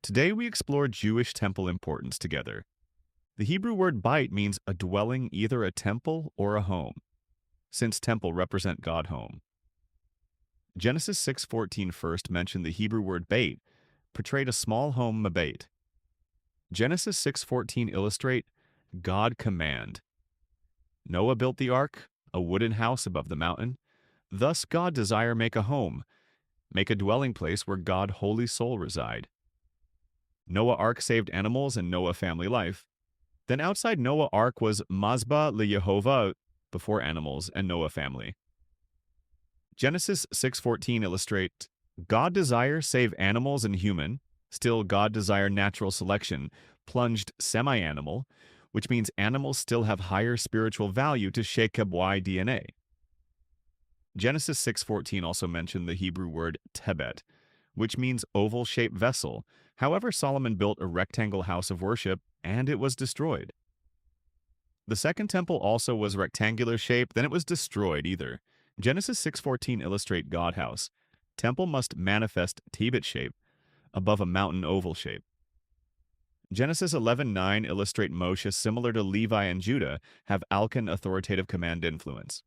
Today we explore Jewish temple importance together. The Hebrew word bait means a dwelling, either a temple or a home, since temple represent God home. Genesis 6:14 first mentioned the Hebrew word bait, portrayed a small home mabait. Genesis 6:14 illustrate God command. Noah built the ark, a wooden house above the mountain. Thus God desire make a home, make a dwelling place where God holy soul reside. Noah ark saved animals and Noah family life. Then outside Noah ark was Mazba LeYehovah before animals and Noah family. Genesis 6:14 illustrate God desire save animals and human, still God desire natural selection, plunged semi-animal, which means animals still have higher spiritual value to Shekeb Y DNA. Genesis 6:14 also mentioned the Hebrew word tebet, which means oval-shaped vessel. However, Solomon built a rectangle house of worship, and it was destroyed. The second temple also was rectangular shape, then it was destroyed either. Genesis 6:14 illustrate God house. Temple must manifest Tebet shape, above a mountain oval shape. Genesis 11:9 illustrate Moshe similar to Levi and Judah, have Alkan authoritative command influence.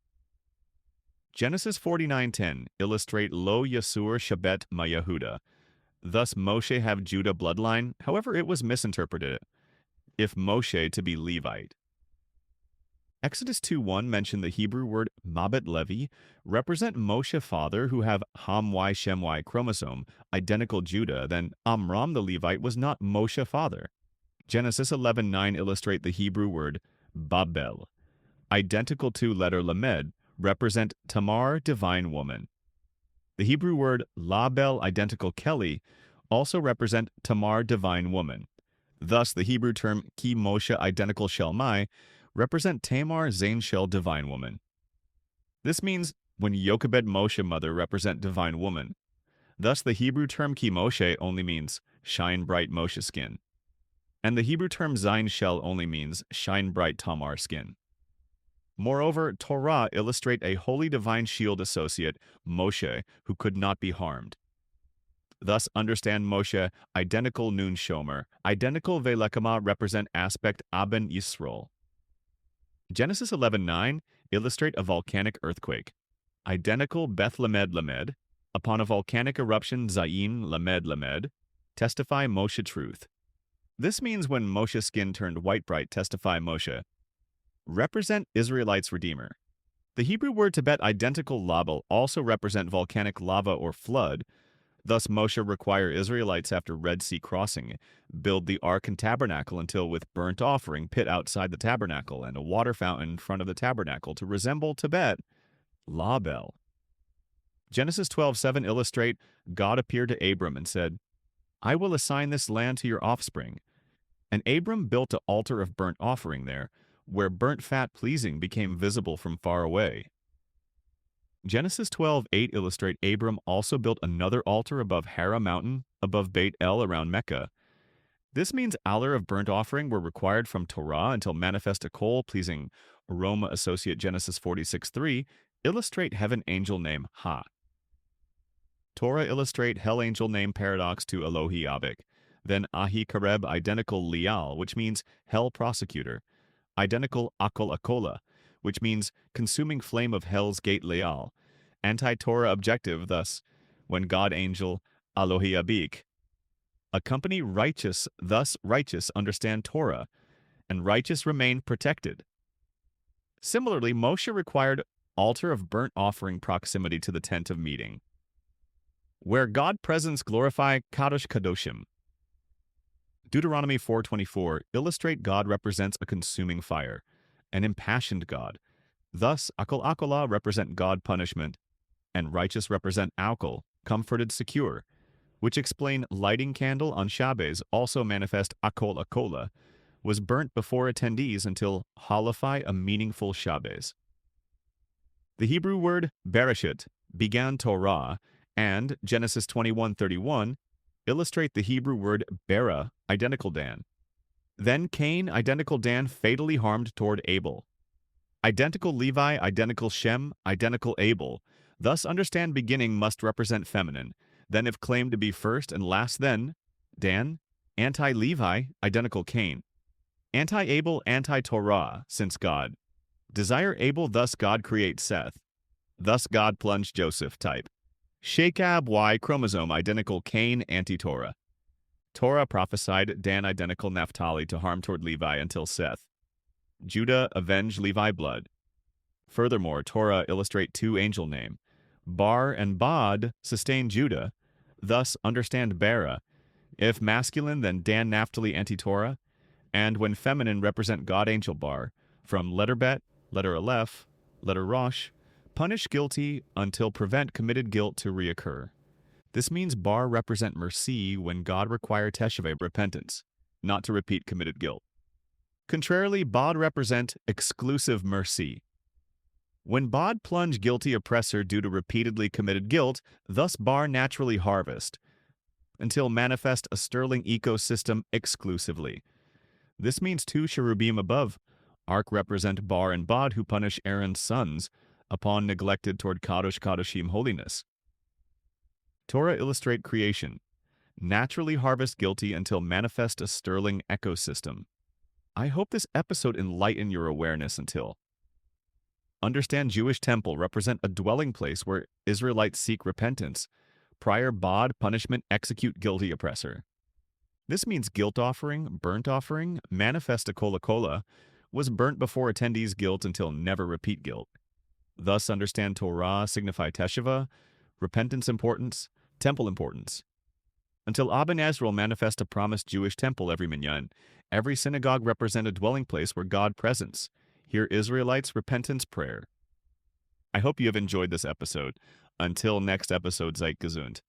Genesis 49:10 illustrate Lo Yasur Shabet Mayahuda. Thus Moshe have Judah bloodline, however it was misinterpreted, if Moshe to be Levite. Exodus 2:1 mentioned the Hebrew word Mabet Levi, represent Moshe father who have Ham Y Shem Y chromosome, identical Judah, then Amram the Levite was not Moshe father. Genesis 11:9 illustrate the Hebrew word Babel, identical to letter Lamed, represent Tamar, divine woman. The Hebrew word Label, identical Kelly, also represent Tamar, divine woman. Thus, the Hebrew term Ki Moshe, identical Shelmai, represent Tamar, Zain Shel, divine woman. This means when Yochebed Moshe mother represent divine woman. Thus, the Hebrew term Ki Moshe only means shine bright Moshe skin. And the Hebrew term Zain Shel only means shine bright Tamar skin. Moreover, Torah illustrate a holy divine shield associate, Moshe, who could not be harmed. Thus, understand Moshe, identical Nun Shomer, identical Velekama represent aspect Aben Yisrael. Genesis 11:9 illustrate a volcanic earthquake. Identical Beth Lamed Lamed, upon a volcanic eruption Zayin Lamed Lamed, testify Moshe truth. This means when Moshe's skin turned white bright, testify Moshe. Represent Israelites' Redeemer. The Hebrew word Tibet identical label also represent volcanic lava or flood. Thus Moshe require Israelites after Red Sea crossing, build the ark and tabernacle until with burnt offering pit outside the tabernacle and a water fountain in front of the tabernacle to resemble Tibet, Label. Genesis 12:7 illustrate God appeared to Abram and said, I will assign this land to your offspring. And Abram built an altar of burnt offering there, where burnt fat pleasing became visible from far away. Genesis 12:8 illustrate Abram also built another altar above Hara mountain, above Beit El around Mecca. This means altar of burnt offering were required from Torah until manifest a coal pleasing aroma associate Genesis 46:3 illustrate heaven angel name Ha. Torah illustrate hell angel name paradox to Elohi Abik. Then Ahi Kareb identical Lial, which means hell prosecutor. Identical Akol Akola, which means consuming flame of hell's gate Leal. Anti-Torah objective, thus, when God angel Alohi Abik. Accompany righteous, thus righteous understand Torah, and righteous remain protected. Similarly, Moshe required altar of burnt offering proximity to the tent of meeting, where God presence glorify Kadosh-Kadoshim. Deuteronomy 4:24 illustrate God represents a consuming fire, an impassioned God. Thus, Akol Akola represent God punishment, and righteous represent Akol, comforted secure, which explain lighting candle on Shabbos also manifest Akol Akola, was burnt before attendees until halify a meaningful Shabbos. The Hebrew word Bereshit, began Torah, and Genesis 21:31 illustrate the Hebrew word Bera, identical Dan. Then Cain, identical Dan, fatally harmed toward Abel. Identical Levi, identical Shem, identical Abel. Thus understand beginning must represent feminine. Then if claimed to be first and last then, Dan, Anti-Levi, identical Cain. Anti-Abel, anti-Torah, since God. Desire Abel, thus God creates Seth. Thus God plunged Joseph, type. Shekab, Y chromosome, identical Cain, anti-Torah. Torah prophesied Dan, identical Naphtali, to harm toward Levi until Seth. Judah, avenge Levi blood. Furthermore, Torah illustrate two angel name. Baar and Boad Sustain Judah. Thus, understand Bera. If masculine, then Dan Naphtali, anti-Torah. And when feminine, represent God angel Baar. From letter bet, letter aleph, letter rosh, punish guilty until prevent committed guilt to reoccur. This means Baar represent Merci when God require Teshuva, repentance, not to repeat committed guilt. Contrarily, Baad Represent exclusive Merci. When Baad Plunge guilty oppressor due to repeatedly committed guilt, thus Baar Naturally Harvest, until manifest a sterling ecosystem exclusively. This means two Cherubim above, Ark represent Baar and Boad who punish Aaron's sons upon neglected toward Kadosh-Kadoshim holiness. Torah illustrate creation. Naturally harvest guilty until manifest a sterling ecosystem. I hope this episode enlighten your awareness until. Understand Jewish temple represent a dwelling place where Israelites seek repentance. Prior Baad punishment execute guilty oppressor. This means guilt offering, burnt offering, manifest a kola, was burnt before attendees' guilt until never repeat guilt. Thus understand Torah, signify Teshuva, repentance importance, temple importance. Until Abin Ezrael manifest a promised Jewish temple every minyan, every synagogue represent a dwelling place where God presence. Hear Israelites' repentance prayer. I hope you have enjoyed this episode. Until next episode, seid gesund.